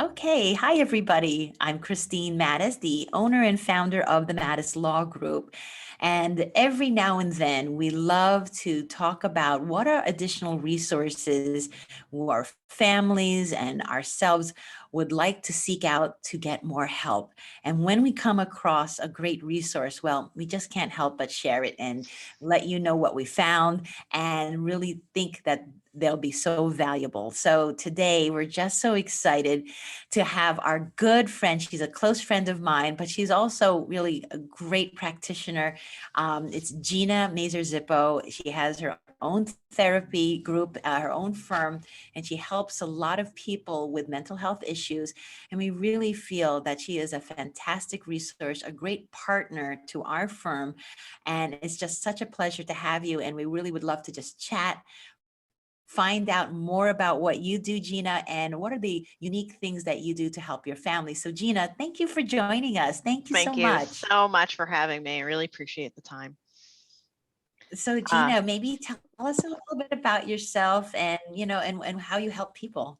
Okay, hi everybody. I'm Christine Mattis, the owner and founder of the Mattis Law Group. And every now and then we love to talk about what are additional resources our families and ourselves would like to seek out to get more help. And when we come across a great resource, well, we just can't help but share it and let you know what we found and really think that they'll be so valuable. So today we're just so excited to have our good friend. She's a close friend of mine, but she's also really a great practitioner. It's Gina Mazer-Zippo. She has her own therapy group, her own firm, and she helps a lot of people with mental health issues. And we really feel that she is a fantastic resource, a great partner to our firm. And it's just such a pleasure to have you. And we really would love to just chat, find out more about what you do, Gina, and what are the unique things that you do to help your family. So Gina, thank you for joining us. Thank you so Thank you much. so much for having me. I really appreciate the time. So Uh, Gina, maybe tell us a little bit about yourself and, and how you help people.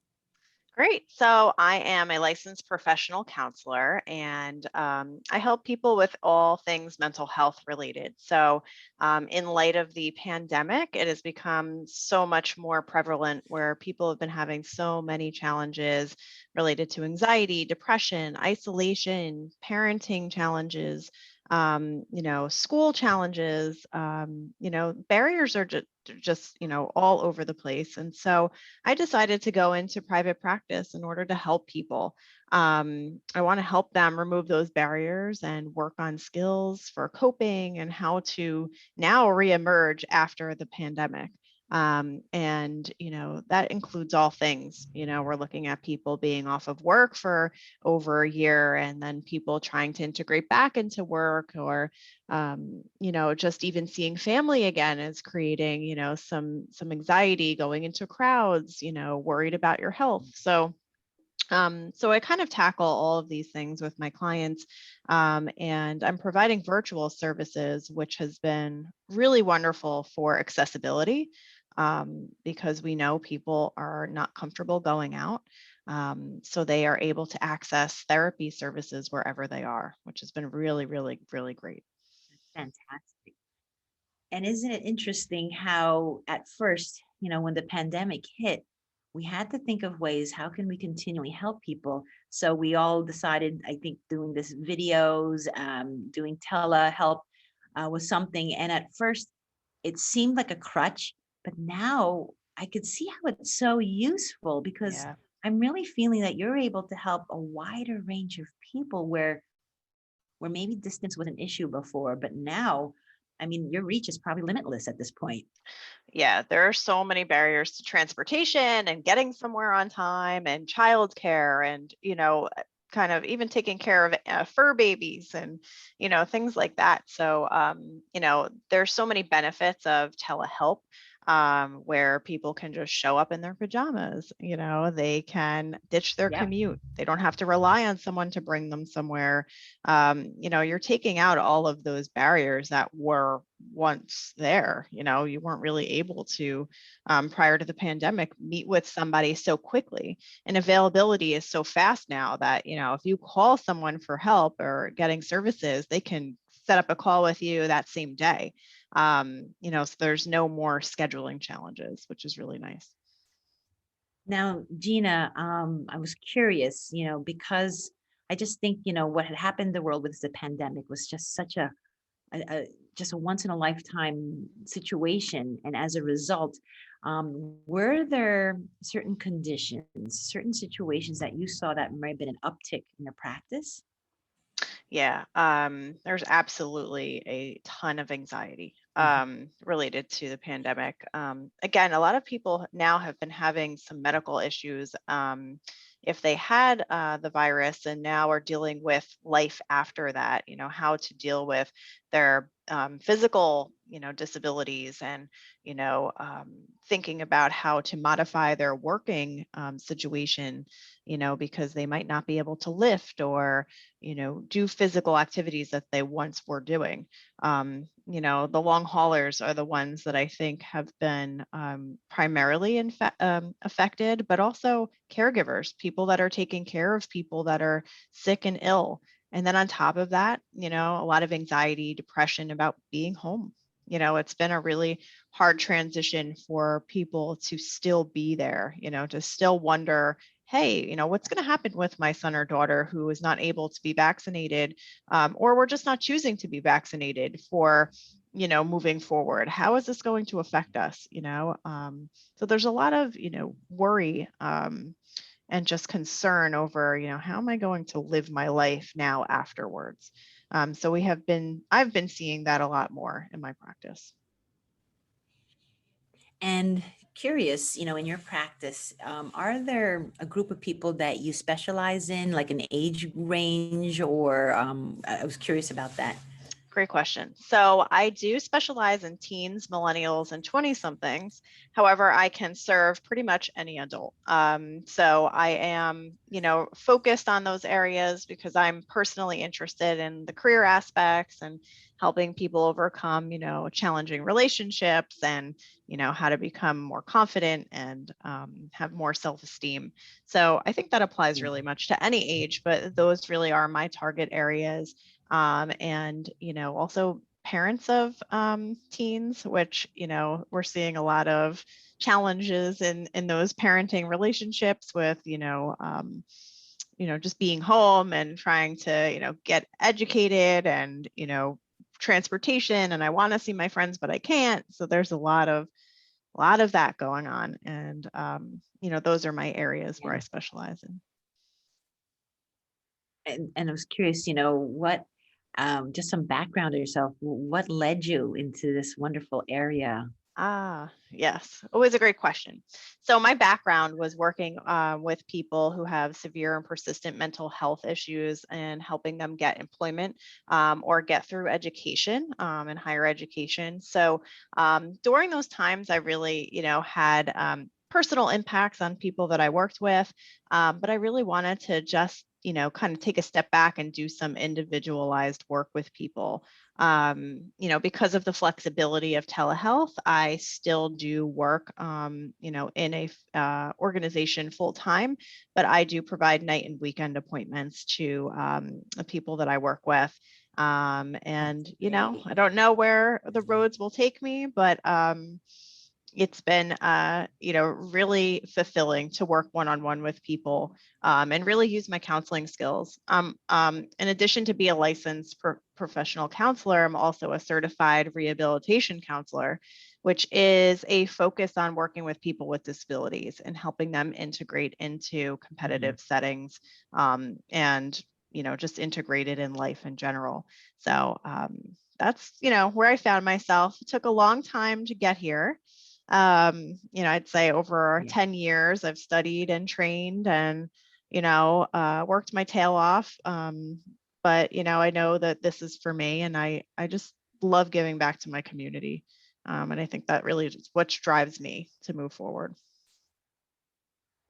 Great. So I am a licensed professional counselor, and I help people with all things mental health related. So, in light of the pandemic, it has become so much more prevalent where people have been having so many challenges related to anxiety, depression, isolation, parenting challenges. School challenges, barriers are just, all over the place. And so I decided to go into private practice in order to help people. I want to help them remove those barriers and work on skills for coping and how to now reemerge after the pandemic. That includes all things. We're looking at people being off of work for over a year and then people trying to integrate back into work, or just even seeing family again is creating, some anxiety going into crowds, worried about your health. So I kind of tackle all of these things with my clients, and I'm providing virtual services, which has been really wonderful for accessibility, because we know people are not comfortable going out. So they are able to access therapy services wherever they are, which has been really, really, really great. Fantastic. And isn't it interesting how at first, when the pandemic hit, we had to think of ways, how can we continually help people? So we all decided, I think, doing this videos, doing telehelp was something. And at first, it seemed like a crutch, but now I could see how it's so useful because Yeah. I'm really feeling that you're able to help a wider range of people where maybe distance was an issue before, but now, I mean, your reach is probably limitless at this point. Yeah, there are so many barriers to transportation and getting somewhere on time and childcare and, kind of even taking care of fur babies and, things like that. So, there's so many benefits of telehelp, where people can just show up in their pajamas. They can ditch their Yep. commute. They don't have to rely on someone to bring them somewhere. You're taking out all of those barriers that were once there. You weren't really able to, prior to the pandemic, meet with somebody so quickly. And availability is so fast now that, if you call someone for help or getting services, they can set up a call with you that same day. So there's no more scheduling challenges, which is really nice. Now, Gina, I was curious, because I just think, what had happened in the world with the pandemic was just such just a once in a lifetime situation. And as a result, were there certain conditions, certain situations that you saw that might have been an uptick in your practice? Yeah, there's absolutely a ton of anxiety Mhm. related to the pandemic. Again, a lot of people now have been having some medical issues, if they had the virus and now are dealing with life after that, how to deal with their physical, disabilities, and thinking about how to modify their working situation, because they might not be able to lift or do physical activities that they once were doing. The long haulers are the ones that I think have been primarily affected, but also caregivers, people that are taking care of people that are sick and ill. And then on top of that, a lot of anxiety, depression about being home. It's been a really hard transition for people to still be there, to still wonder, hey, what's going to happen with my son or daughter who is not able to be vaccinated, or we're just not choosing to be vaccinated for, moving forward. How is this going to affect us? So there's a lot of, worry and just concern over, how am I going to live my life now afterwards? So I've been seeing that a lot more in my practice. And curious, in your practice, are there a group of people that you specialize in, like an age range, or I was curious about that. Great question. So I do specialize in teens, millennials, and 20 somethings. However, I can serve pretty much any adult. So I am, focused on those areas because I'm personally interested in the career aspects and helping people overcome, challenging relationships and, how to become more confident and have more self-esteem. So I think that applies really much to any age, but those really are my target areas. And also parents of teens, which we're seeing a lot of challenges in those parenting relationships with just being home and trying to get educated and transportation, and I want to see my friends but I can't. So there's a lot of that going on, and those are my areas where I specialize in. And I was curious, what, just some background of yourself, what led you into this wonderful area? Yes, always a great question. So my background was working with people who have severe and persistent mental health issues and helping them get employment or get through education and higher education. So during those times, I really, had personal impacts on people that I worked with, but I really wanted to just kind of take a step back and do some individualized work with people. Because of the flexibility of telehealth, I still do work, in a organization full time, but I do provide night and weekend appointments to the people that I work with. And, Great. I don't know where the roads will take me, but it's been really fulfilling to work one-on-one with people and really use my counseling skills. In addition to be a licensed professional counselor, I'm also a certified rehabilitation counselor, which is a focus on working with people with disabilities and helping them integrate into Mhm. competitive settings, and just integrated in life in general. So that's where I found myself. It took a long time to get here. I'd say over Yeah. 10 years, I've studied and trained and, worked my tail off. But, I know that this is for me, and I just love giving back to my community. And I think that really is what drives me to move forward.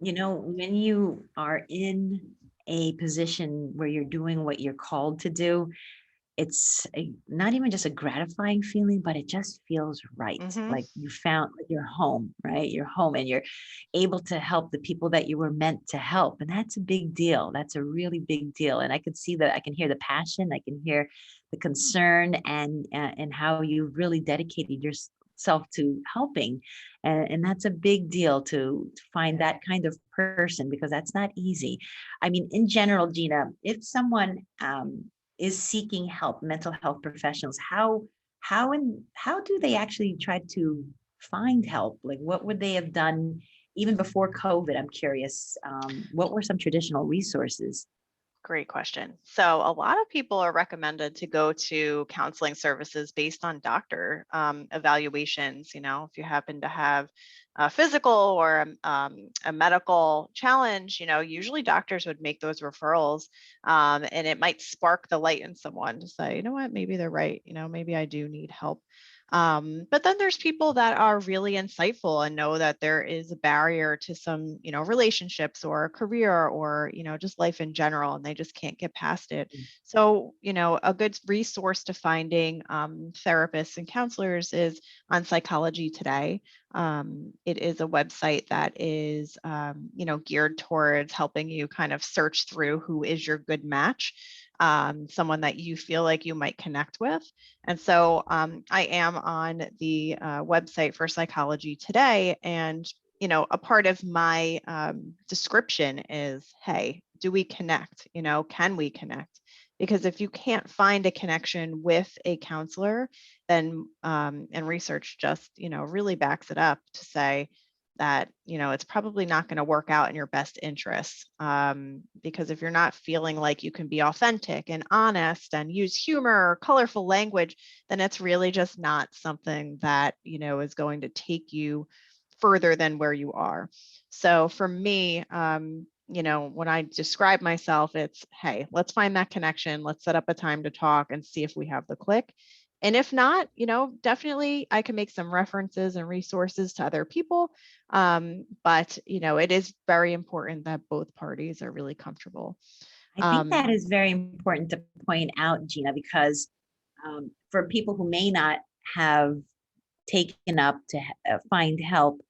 When you are in a position where you're doing what you're called to do, it's not even just a gratifying feeling, but it just feels right. Hmm. Like you found like your home, right? You're home and you're able to help the people that you were meant to help. And that's a big deal. That's a really big deal. And I could see that. I can hear the passion. I can hear the concern and how you really dedicated yourself to helping. And that's a big deal to find that kind of person because that's not easy. I mean, in general, Gina, if someone is seeking help, mental health professionals, how do they actually try to find help? Like what would they have done even before COVID? I'm curious. What were some traditional resources? Great question. So, a lot of people are recommended to go to counseling services based on doctor evaluations. If you happen to have a physical or a medical challenge, usually doctors would make those referrals, and it might spark the light in someone to say, you know what, maybe they're right. Maybe I do need help. But then there's people that are really insightful and know that there is a barrier to some, relationships or a career or, just life in general, and they just can't get past it. So, a good resource to finding therapists and counselors is on Psychology Today. It is a website that is, geared towards helping you kind of search through who is your good match, someone that you feel like you might connect with. And so I am on the website for Psychology Today. And, a part of my description is, hey, do we connect? Can we connect? Because if you can't find a connection with a counselor, then, and research just, really backs it up to say that, it's probably not going to work out in your best interests. Because if you're not feeling like you can be authentic and honest and use humor or colorful language, then it's really just not something that, is going to take you further than where you are. So for me, when I describe myself, it's, hey, let's find that connection. Let's set up a time to talk and see if we have the click. And if not, definitely I can make some references and resources to other people. But, it is very important that both parties are really comfortable. I think that is very important to point out, Gina, because for people who may not have taken up to find help,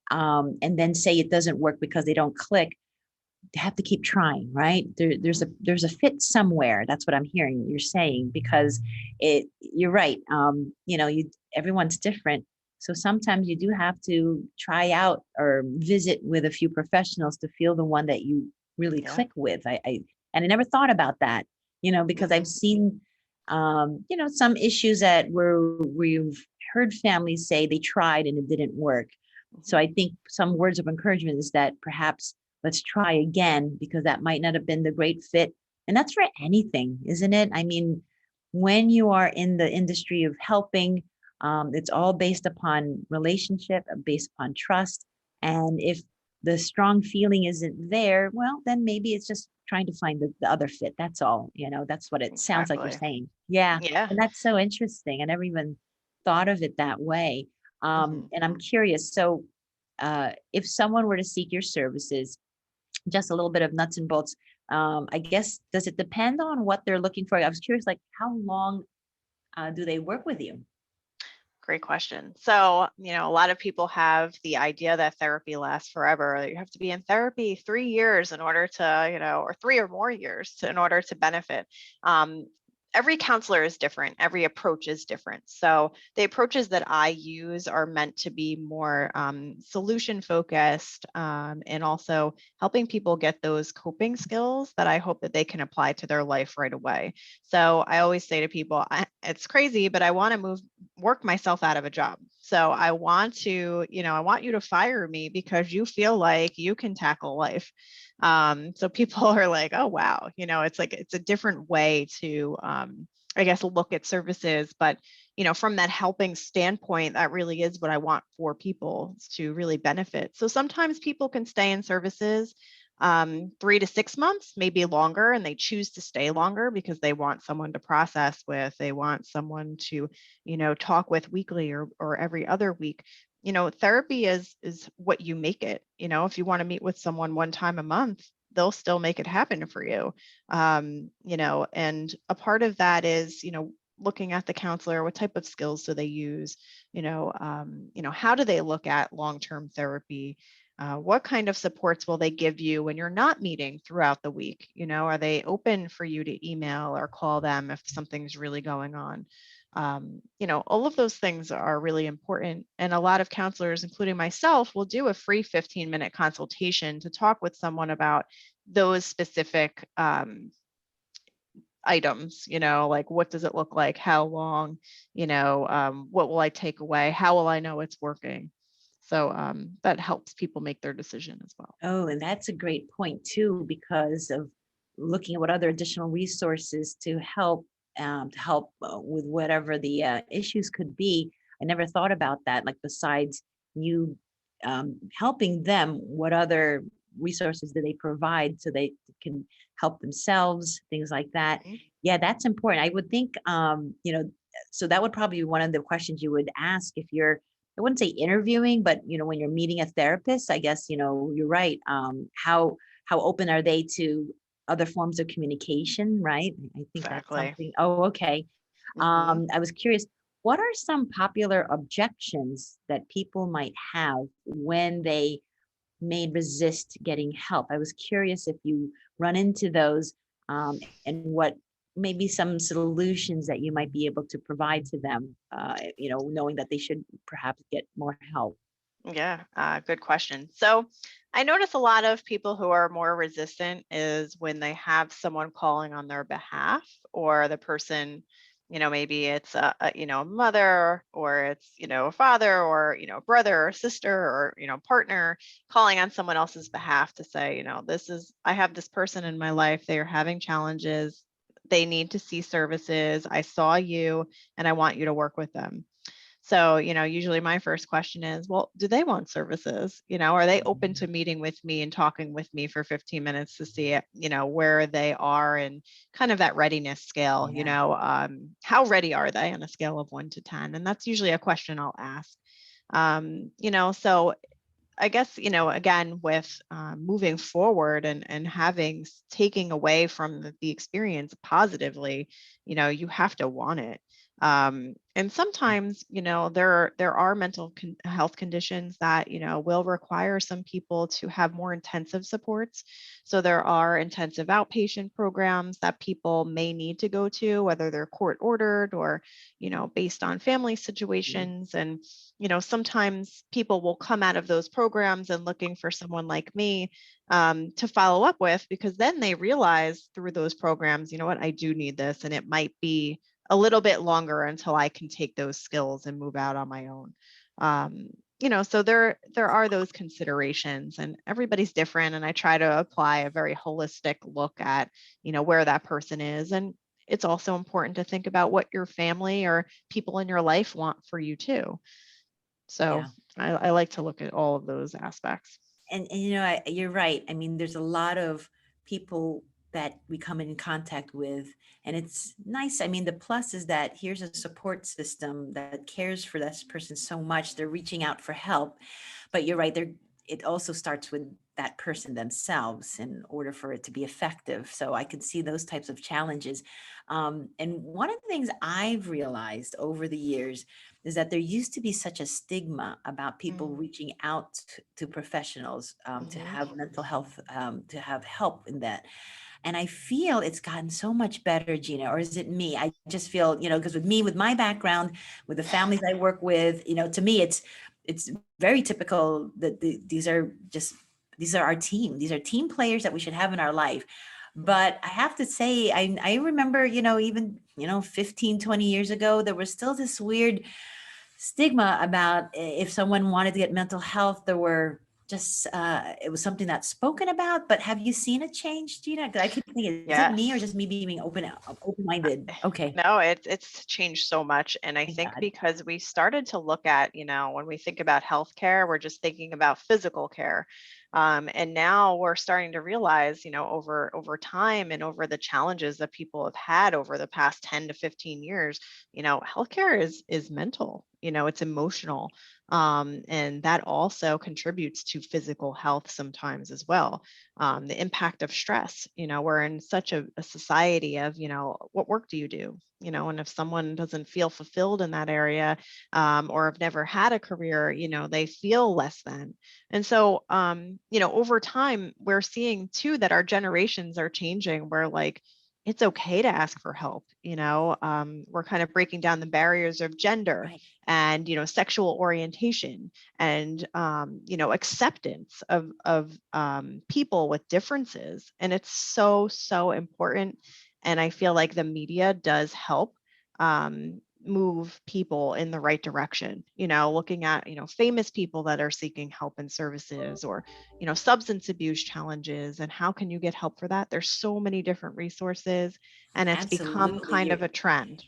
and then say it doesn't work because they don't click, they have to keep trying, right? There's a fit somewhere. That's what I'm hearing you're saying, because you're right. Everyone's different. So sometimes you do have to try out or visit with a few professionals to feel the one that you really Yeah. click with. And I never thought about that, because I've seen, some issues that we've heard families say they tried and it didn't work. So I think some words of encouragement is that perhaps let's try again, because that might not have been the great fit. And that's for anything, isn't it? I mean, when you are in the industry of helping, it's all based upon relationship, based upon trust. And if the strong feeling isn't there, well, then maybe it's just trying to find the other fit. That's all, that's what it sounds like you're Exactly. saying. Yeah. Yeah. And that's so interesting. I never even thought of it that way. And I'm curious. So, if someone were to seek your services, just a little bit of nuts and bolts. I guess, does it depend on what they're looking for? I was curious, like how long do they work with you? Great question. So, a lot of people have the idea that therapy lasts forever. You have to be in therapy 3 years in order to, or 3 or more years in order to benefit. Every counselor is different. Every approach is different. So the approaches that I use are meant to be more solution focused, and also helping people get those coping skills that I hope that they can apply to their life right away. So I always say to people, it's crazy, but I want to work myself out of a job. So I want to, I want you to fire me because you feel like you can tackle life. So people are like, oh, wow, it's like, it's a different way to, I guess, look at services. But, from that helping standpoint, that really is what I want for people to really benefit. So sometimes people can stay in services 3 to 6 months, maybe longer, and they choose to stay longer because they want someone to process with, they want someone to, talk with weekly or every other week. Therapy is what you make it. If you want to meet with someone one time a month, they'll still make it happen for you. And a part of that is, looking at the counselor, what type of skills do they use? How do they look at long-term therapy? What kind of supports will they give you when you're not meeting throughout the week? Are they open for you to email or call them if something's really going on? All of those things are really important. And a lot of counselors, including myself, will do a free 15-minute consultation to talk with someone about those specific items, like what does it look like? How long? What will I take away? How will I know it's working? So that helps people make their decision as well. Oh, and that's a great point too, because of looking at what other additional resources to help with whatever the issues could be. I never thought about that. Like besides you helping them, what other resources do they provide so they can help themselves, things like that. Mhm. Yeah, that's important. I would think, so that would probably be one of the questions you would ask if you're, I wouldn't say interviewing, but when you're meeting a therapist, I guess, you're right. How open are they to other forms of communication, right? I think that's Exactly. something. Oh, okay. Hmm. I was curious, what are some popular objections that people might have when they may resist getting help? I was curious if you run into those, and what maybe some solutions that you might be able to provide to them, knowing that they should perhaps get more help. Yeah, good question. So I notice a lot of people who are more resistant is when they have someone calling on their behalf, or the person, maybe it's a mother, or it's, a father, or, brother or sister, or, partner calling on someone else's behalf to say, I have this person in my life, they are having challenges. They need to see services. I saw you and I want you to work with them. So, usually my first question is, well, do they want services? Are they open Mhm. to meeting with me and talking with me for 15 minutes to see, where they are and kind of that readiness scale, Yeah, how ready are they on a scale of 1 to 10? And that's usually a question I'll ask. So I guess, again, with moving forward and taking away from the experience positively, you have to want it. And sometimes, there are mental health conditions that, will require some people to have more intensive supports. So there are intensive outpatient programs that people may need to go to, whether they're court ordered or, based on family yeah, situations. And sometimes people will come out of those programs and looking for someone like me to follow up with, because then they realize through those programs, you know what, I do need this, and it might be a little bit longer until I can take those skills and move out on my own. Um, so there are those considerations, and everybody's different. And I try to apply a very holistic look at, where that person is. And it's also important to think about what your family or people in your life want for you too. So yeah. I like to look at all of those aspects. And you're right. I mean, there's a lot of people that we come in contact with, and it's nice. I mean, the plus is that here's a support system that cares for this person so much. They're reaching out for help, but you're right. It also starts with that person themselves in order for it to be effective. So I could see those types of challenges. And one of the things I've realized over the years is that there used to be such a stigma about people Mm, reaching out to professionals, to mhm. have mental health, to have help in that. And I feel it's gotten so much better, Gina, or is it me? I just feel, because with me, with my background, with the families I work with, to me, it's very typical that these are our team. These are team players that we should have in our life. But I have to say, I remember, even, 15, 20 years ago, there was still this weird stigma about if someone wanted to get mental health, there were just it was something that's spoken about. But have you seen a change, Gina? 'Cause I keep thinking, is it me or Yes. just me being open-minded? Okay, No, it's changed so much. And I thank think God. because we started to look at, when we think about healthcare, we're just thinking about physical care. And now we're starting to realize, over time and over the challenges that people have had over the past 10 to 15 years, healthcare is mental, it's emotional. And that also contributes to physical health sometimes as well. The impact of stress. We're in such a society of, what work do you do? And if someone doesn't feel fulfilled in that area, or have never had a career, they feel less than. And so, over time, we're seeing too that our generations are changing where like, it's okay to ask for help. We're kind of breaking down the barriers of gender Right. and, sexual orientation and acceptance of people with differences. And it's so important. And I feel like the media does help move people in the right direction, looking at famous people that are seeking help and services, or substance abuse challenges, and how can you get help for that. There's so many different resources, and it's become Absolutely. kind of a trend.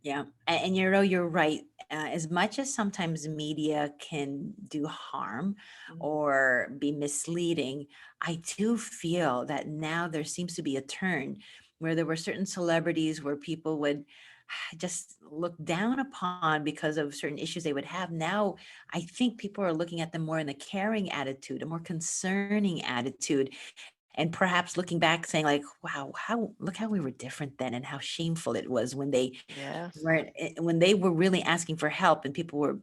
Yeah, and you're right. As much as sometimes media can do harm Mhm. or be misleading, I do feel that now there seems to be a turn where there were certain celebrities where people would just looked down upon because of certain issues they would have. Now, I think people are looking at them more in a caring attitude, a more concerning attitude, and perhaps looking back saying like, wow, look how we were different then, and how shameful it was when they Yes. weren't, when they were really asking for help and people were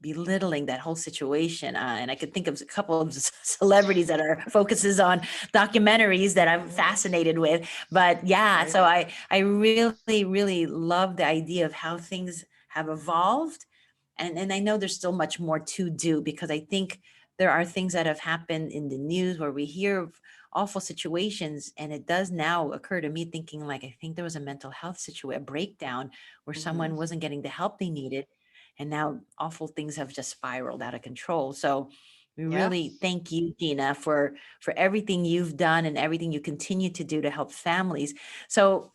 belittling that whole situation. And I could think of a couple of celebrities that are focuses on documentaries that I'm Mhm. fascinated with. But yeah, Right. so I really, really love the idea of how things have evolved. And I know there's still much more to do, because I think there are things that have happened in the news where we hear of awful situations. And it does now occur to me thinking like, I think there was a mental health situation, a breakdown where Mhm. someone wasn't getting the help they needed, and now awful things have just spiraled out of control. So we Yeah. really thank you, Gina, for everything you've done and everything you continue to do to help families. So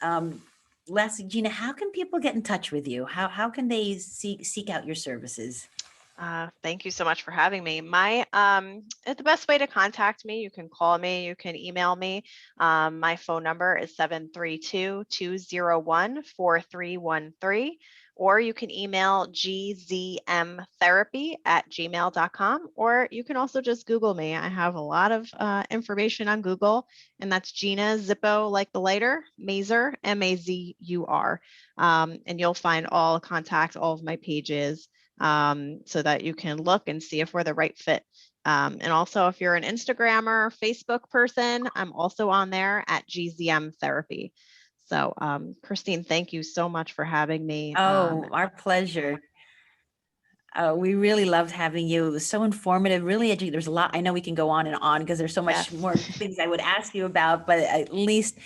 lastly, Gina, how can people get in touch with you? How can they seek out your services? Thank you so much for having me. The best way to contact me, you can call me, you can email me. My phone number is 732-201-4313, or you can email gzmtherapy@gmail.com, or you can also just Google me. I have a lot of information on Google, and that's Gina Zippo, like the lighter, Mazur, Mazur. And you'll find all contact, all of my pages, so that you can look and see if we're the right fit. And also, if you're an Instagrammer, Facebook person, I'm also on there at GZM Therapy. So, Christine, thank you so much for having me. Oh, our pleasure. We really loved having you. It was so informative, really educated. There's a lot. I know we can go on and on because there's so much Yes. more things I would ask you about, but at least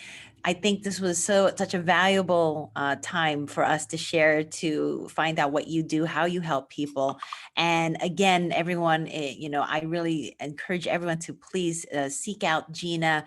I think this was such a valuable time for us to share, to find out what you do, how you help people. And again, everyone, I really encourage everyone to please seek out Gina.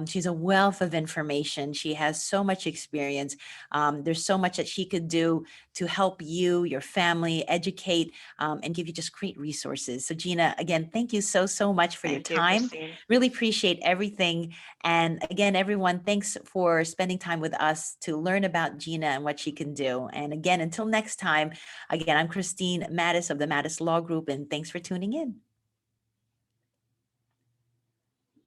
She's a wealth of information. She has so much experience. There's so much that she could do to help you, your family, educate, and give you just great resources. So Gina, again, thank you so much for your Thank you, time. Christine. Really appreciate everything. And again, everyone, thanks for spending time with us to learn about Gina and what she can do. And again, until next time, again, I'm Christine Mattis of the Mattis Law Group, and thanks for tuning in.